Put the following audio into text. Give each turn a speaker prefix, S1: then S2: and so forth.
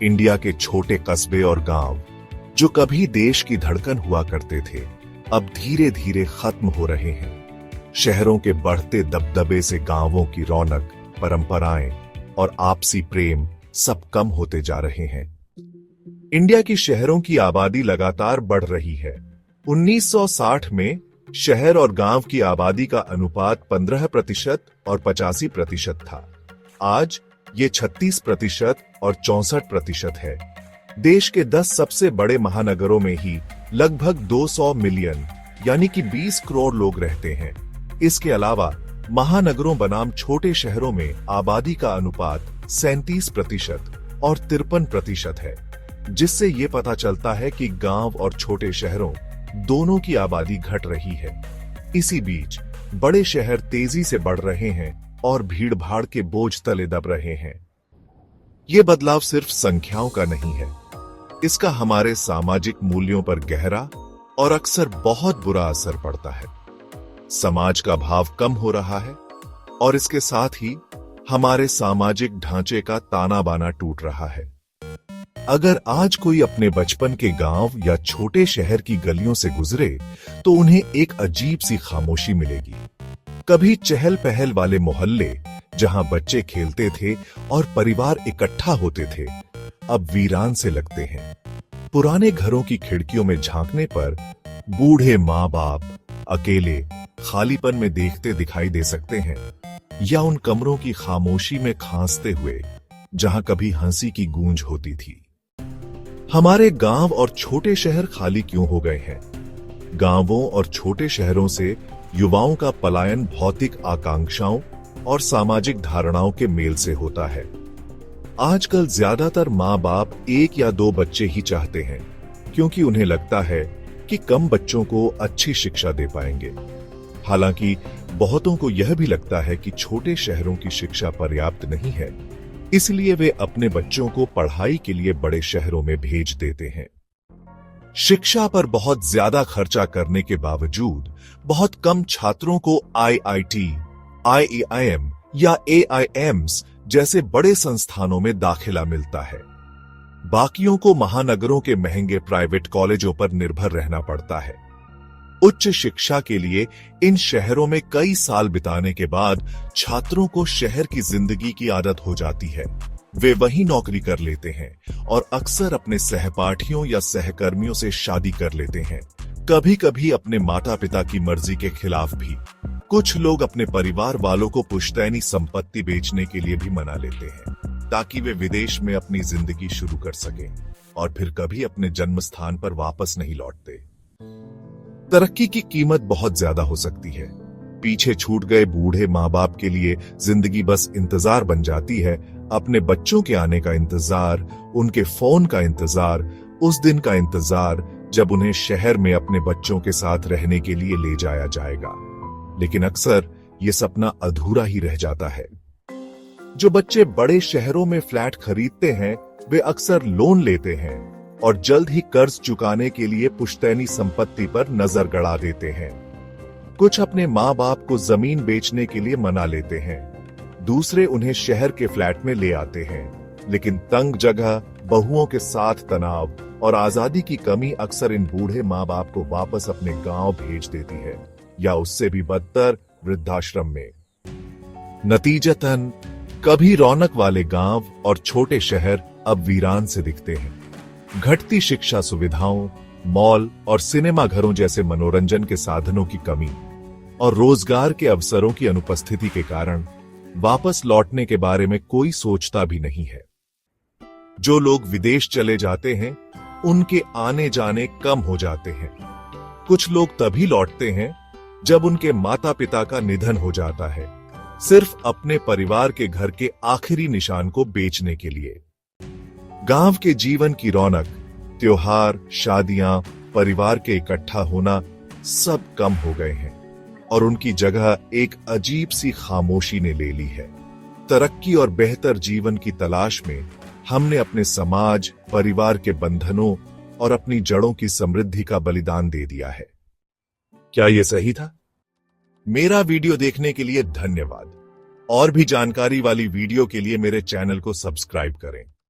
S1: India के छोटे कस्बे और गांव जो कभी देश की धड़कन हुआ करते थे, अब धीरे धीरे खत्म हो रहे हैं। शहरों के बढ़ते दबदबे से गांवों की रौनक, परंपराएं और आपसी प्रेम सब कम होते जा रहे हैं। इंडिया की शहरों की आबादी लगातार बढ़ रही है। 1960 में शहर और गांव की आबादी का अनुपात 15% और 85% था। आज ये 36% और 64% है। देश के 10 सबसे बड़े महानगरों में ही लगभग 200 मिलियन यानी कि 20 करोड़ लोग रहते हैं। इसके अलावा महानगरों बनाम छोटे शहरों में आबादी का अनुपात 37% और 53% है, जिससे ये पता चलता है कि गांव और छोटे शहरों दोनों की आबादी घट रही है। इसी बीच बड़े शहर तेजी से बढ़ रहे हैं और भीड़-भाड़ के बोझ तले दब रहे हैं। ये बदलाव सिर्फ संख्याओं का नहीं है, इसका हमारे सामाजिक मूल्यों पर गहरा और अक्सर बहुत बुरा असर पड़ता है। समाज का भाव कम हो रहा है और इसके साथ ही हमारे सामाजिक ढांचे का ताना बाना टूट रहा है। अगर आज कोई अपने बचपन के गांव या छोटे शहर की गलियों से गुजरे तो उन्हें एक अजीब सी खामोशी मिलेगी। कभी चहल पहल वाले मोहल्ले जहां बच्चे खेलते थे और परिवार इकट्ठा होते थे, अब वीरान से लगते हैं। पुराने घरों की खिड़कियों में झांकने पर बूढ़े माँ बाप अकेले खालीपन में देखते दिखाई दे सकते हैं, या उन कमरों की खामोशी में खांसते हुए जहां कभी हंसी की गूंज होती थी। हमारे गांव और छोटे शहर खाली क्यों हो गए हैं? गांवों और छोटे शहरों से युवाओं का पलायन भौतिक आकांक्षाओं और सामाजिक धारणाओं के मेल से होता है। आजकल ज्यादातर माँ बाप 1 या 2 बच्चे ही चाहते हैं, क्योंकि उन्हें लगता है कि कम बच्चों को अच्छी शिक्षा दे पाएंगे। हालांकि बहुतों को यह भी लगता है कि छोटे शहरों की शिक्षा पर्याप्त नहीं है, इसलिए वे अपने बच्चों को पढ़ाई के लिए बड़े शहरों में भेज देते हैं। शिक्षा पर बहुत ज्यादा खर्चा करने के बावजूद बहुत कम छात्रों को IIT, IIM या AIMS जैसे बड़े संस्थानों में दाखिला मिलता है। बाकियों को महानगरों के महंगे प्राइवेट कॉलेजों पर निर्भर रहना पड़ता है। उच्च शिक्षा के लिए इन शहरों में कई साल बिताने के बाद छात्रों को शहर की जिंदगी की आदत हो जाती है। वे वहीं नौकरी कर लेते हैं और अक्सर अपने सहपाठियों या सहकर्मियों से शादी कर लेते हैं, कभी कभी अपने माता पिता की मर्जी के खिलाफ भी। कुछ लोग अपने परिवार वालों को पुश्तैनी संपत्ति बेचने के लिए भी मना लेते हैं, ताकि वे विदेश में अपनी जिंदगी शुरू कर सकें और फिर कभी अपने जन्म स्थान पर वापस नहीं लौटते। तरक्की की कीमत बहुत ज्यादा हो सकती है। पीछे छूट गए बूढ़े माँ बाप के लिए जिंदगी बस इंतजार बन जाती है। अपने बच्चों के आने का इंतजार, उनके फोन का इंतजार, उस दिन का इंतजार जब उन्हें शहर में अपने बच्चों के साथ रहने के लिए ले जाया जाएगा। लेकिन अक्सर ये सपना अधूरा ही रह जाता है। जो बच्चे बड़े शहरों में फ्लैट खरीदते हैं, वे अक्सर लोन लेते हैं और जल्द ही कर्ज चुकाने के लिए पुश्तैनी संपत्ति पर नजर गड़ा देते हैं। कुछ अपने माँ बाप को जमीन बेचने के लिए मना लेते हैं, दूसरे उन्हें शहर के फ्लैट में ले आते हैं। लेकिन तंग जगह, बहुओं के साथ तनाव और आजादी की कमी अक्सर इन बूढ़े माँ बाप को वापस अपने गांव भेज देती है, या उससे भी बदतर वृद्धाश्रम में। नतीजतन कभी रौनक वाले गांव और छोटे शहर अब वीरान से दिखते हैं। घटती शिक्षा सुविधाओं, मॉल और सिनेमा घरों जैसे मनोरंजन के साधनों की कमी और रोजगार के अवसरों की अनुपस्थिति के कारण वापस लौटने के बारे में कोई सोचता भी नहीं है। जो लोग विदेश चले जाते हैं, उनके आने जाने कम हो जाते हैं। कुछ लोग तभी लौटते हैं जब उनके माता पिता का निधन हो जाता है, सिर्फ अपने परिवार के घर के आखिरी निशान को बेचने के लिए। गांव के जीवन की रौनक, त्योहार, शादियां, परिवार के इकट्ठा होना सब कम हो गए हैं और उनकी जगह एक अजीब सी खामोशी ने ले ली है। तरक्की और बेहतर जीवन की तलाश में हमने अपने समाज, परिवार के बंधनों और अपनी जड़ों की समृद्धि का बलिदान दे दिया है। क्या यह सही था? मेरा वीडियो देखने के लिए धन्यवाद। और भी जानकारी वाली वीडियो के लिए मेरे चैनल को सब्सक्राइब करें।